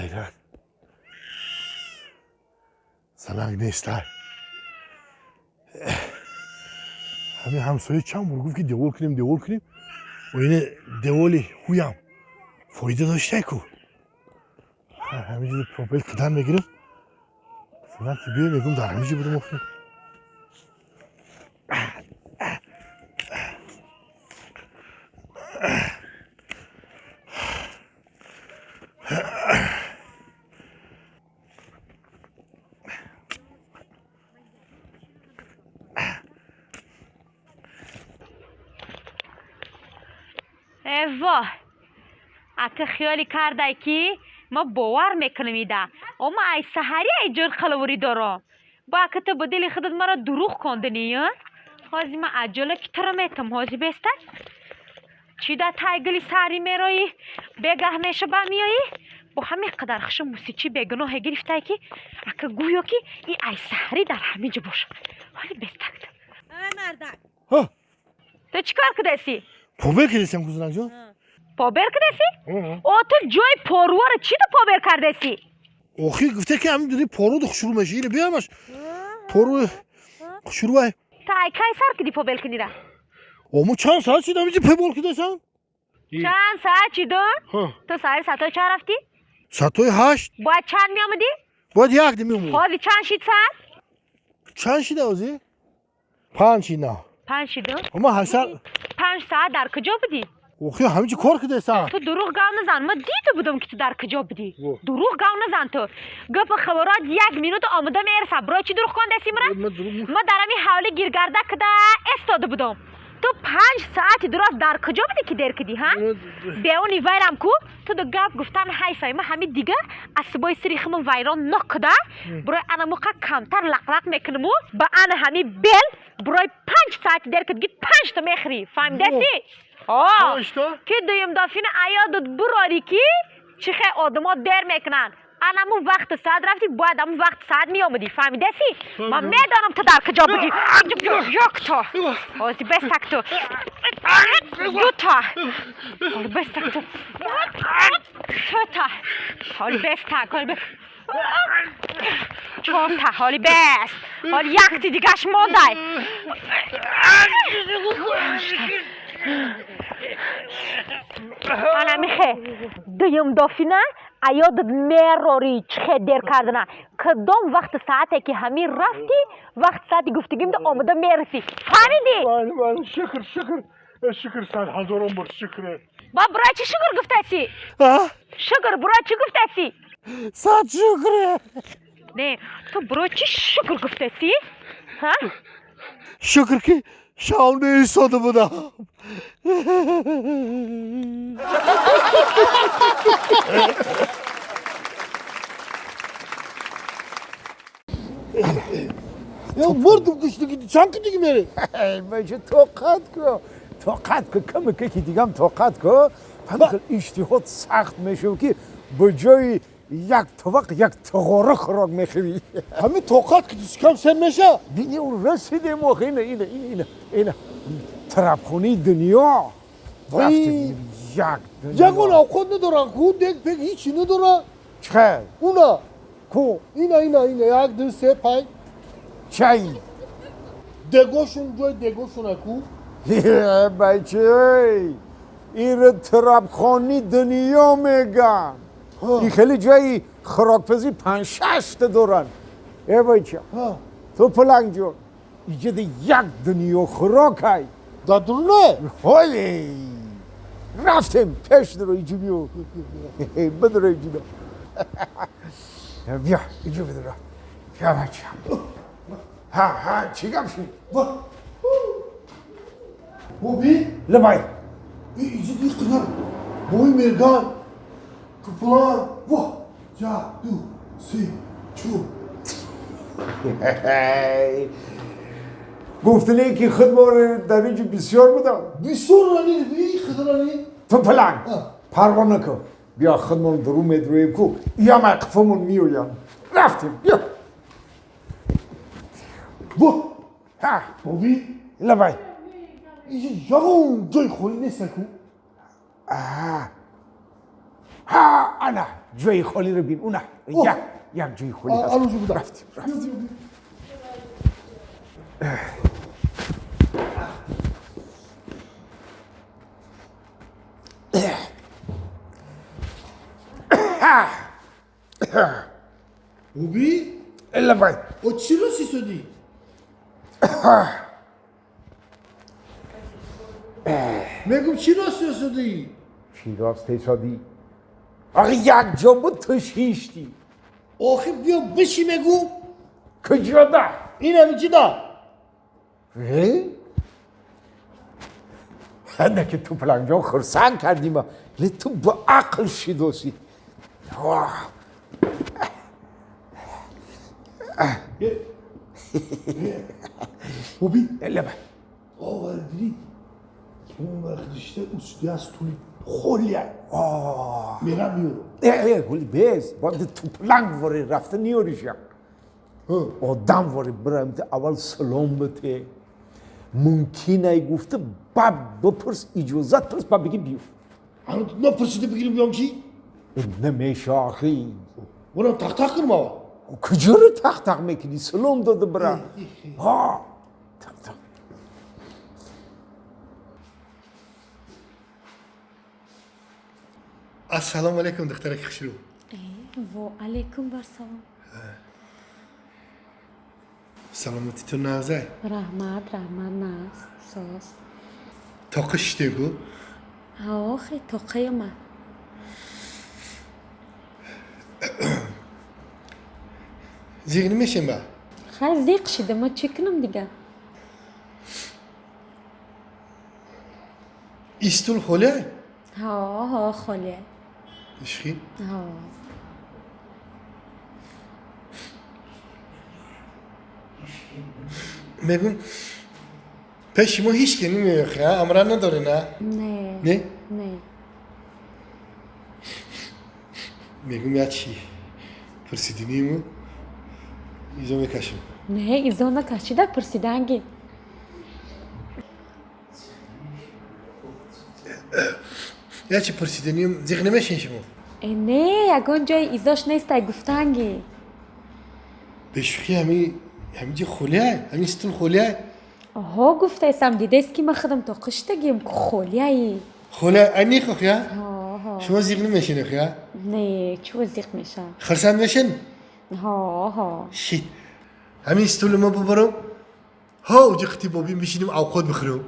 حیرت سلام نیستای همین همسایه چند بار گفت که دیوال کنیم و این دیوالی خویم فایده داشته کو همینجور پروپل کدن میگیرم فعلا که بیای میگم در همینجور برم اخیم واه اته خیالی کرده که ما باور میکنم ایده اما ای سحری ای جور خلوری دارم با که تو بدل خودت مرا دروغ کندنی حاضی من عجله که تو رو میتم حاضی بسته چی ده تایگلی سری میرایی بگه میشه با میایی با همین قدر خشم موسیقی بگناه گرفته که اکه گویا که ای ای سحری در همه جا باشه حالی بسته مردک تو چی کار کدسی؟ پروپل کدیسیم کزنک جان پابر کدسی؟ او تو جای پاروار چی تو پابر کردسی؟ اوخی گفته که همین داری پارو دو شروع میشه اینه بیامش پارو شروع تا ای که سر کدی پابر کنی را؟ اما چند ساعت شد همیشه پبال کدیسم چند ساعت چی دون؟ تو ساعت ساعت چه رفتی؟ ساعتای 8 باید چند می آمدی؟ باید یک دی میامود حالی چند شید ساعت؟ چند شیده اوزی؟ 5 شیده 5 شید اما حسن 5 ساعت در کجا بودی؟ اوخی همیشه کار کدیسم تو دروغ گاو نزن ما دیده بودم که تو در کجا بودی دروغ گاو نزن تو گپ خبرات 1 مینوت آمده میرسه برای چی دروغ کندسی مرا؟ ما در همین حوالی گیرگرده کده استاده بودم تو 5 ساعت درست در کجا بودی که در کدی ها؟ به اونی ویرم کو تو دو گپ گفتن حیفه ما همین دیگه اسبای سریخم ویران نکده برای انا موقع کمتر لقلق میکنم با انا همین بل برای 5 ساعت در کدی 5 تا میخری فهمیدی؟ که دویم دافین عیادت براری که چه خیلی آدم در میکنن انمون وقت ساعت رفتی باید همون وقت ساعت می آمدی فهمیده سی؟ من میدانم تو در کجا بودی یک تا آزی بستک تو 2 تا حالی بستک تو 3 تا حالی بستک حالی بست 4 تا حالی بست حالی 1 تی دیگهش مانده انا میخه دویم دافینه ایاد میراری چه دیر کردنه کدام وقت ساعته که همین رفتی وقت ساعتی گفتگیم ده آمده میرسی فهمیدی؟ بله شکر 100,000 بار شکر با برای چی شکر گفتسی؟ شکر برای چی گفتسی؟ 100 شکره نه تو برای چی شکر گفتسی؟ شکر که شام ایستاده بودم یا وردم کشتی چند که دیگه میره باشه طاقت که کمی که دیگه هم طاقت که همین اشتهات سخت میشه که به جای یک طبق یک تغاره خوراک میخوری همین طاقت که دوست کم سر میشه دیگه اون رسیدیم آخه اینه طرفخونه دنیا رفتیم یک اون آخوند ندارن که دیگه پک هیچی ندارن چه؟ اونا کو؟ اینا 1 2 3 5 چای؟ دگوشون جای دگوشون کو بچه این طرفخانه دنیا میگن این خیلی جایی خوراکپزی 5-6 تا دارن ای بچه تو پلنگ جون اینجا ده یک دنیا خوراک های دادرونه هالی رفتیم پیش درو اینجا بیو بدرو اینجا بیا اینجا بدرو بیا بچه ها چی گم شد بابی لبای اینجا دی قدر بوی مرگان کپلان واه 1 2 3 4 گفتنی که خدمار در اینجا بسیار بودم بسیار رانی بی خدرانی تو پلنگ پروانه کن بیا خدمار درو میدرویم کو یا مقفمون میویم رفتیم بیا واه ها بابی لبای اینجا یاون جای خوری نیست کو ها انا جای خالی رو بین اونه یک جای خالی هست الان جو بودم رفتیم خوبی؟ الا باید او چی رو شدی؟ میگم چی رو شدی؟ چی راسته شدی؟ آخه یک جا بود تو شیشتی آخه بیا بشی میگو کجا ده؟ این همه چی دا؟ نه که تو پلنجان خرسنگ کردیم ولی تو با عقل شیدوسی خوبی؟ الا باید آوار دیدی؟ اون وقت رشته اصلی از طولی خولیه میرم میورو گلی بیز باید تو پلنگ واری رفته نیاریشم آدم واری برم اول سلام بته ممکنه گفته باب بپرس اجازت پرس باب بگی بیو الان نپرسیده بگیریم بیام چی؟ نمیشه آخی برام تق تق کنم آوا کجا رو تق تق میکنی سلام داده برم ها تق تق السلام علیکم دختر کشرو و علیکم برسلام سلامتی تو نازه رحمت ناز ساز تا قشتگو آخه توقه من زیغنی میشیم با خیلی زیق شده ما چه کنم دیگه ایستول خوله ها خاله اشخی ها میگم پیش ما هیچ که نمیخه امرا نداره نه نه نه میگم یا چی پرسیدینیمو ایزا میکشم نه ایزا نکشیده پرسیدنگی یا چی پرسیدینیم زیغ نمیشین شما نه یگان جای ایزاش نیست گفتنگی بشخی همین جی خوله همین ستون خوله آها گفته ایسم دیده است که من خودم تو قشتگیم که خولی ای خوله اینی خو خیا ها شما زیغ نمیشین خیا نه چو زیق میشه خرسان میشین ها شیت همین ستول ما ببرم ها و جختی بابیم بشینیم او خود بخورم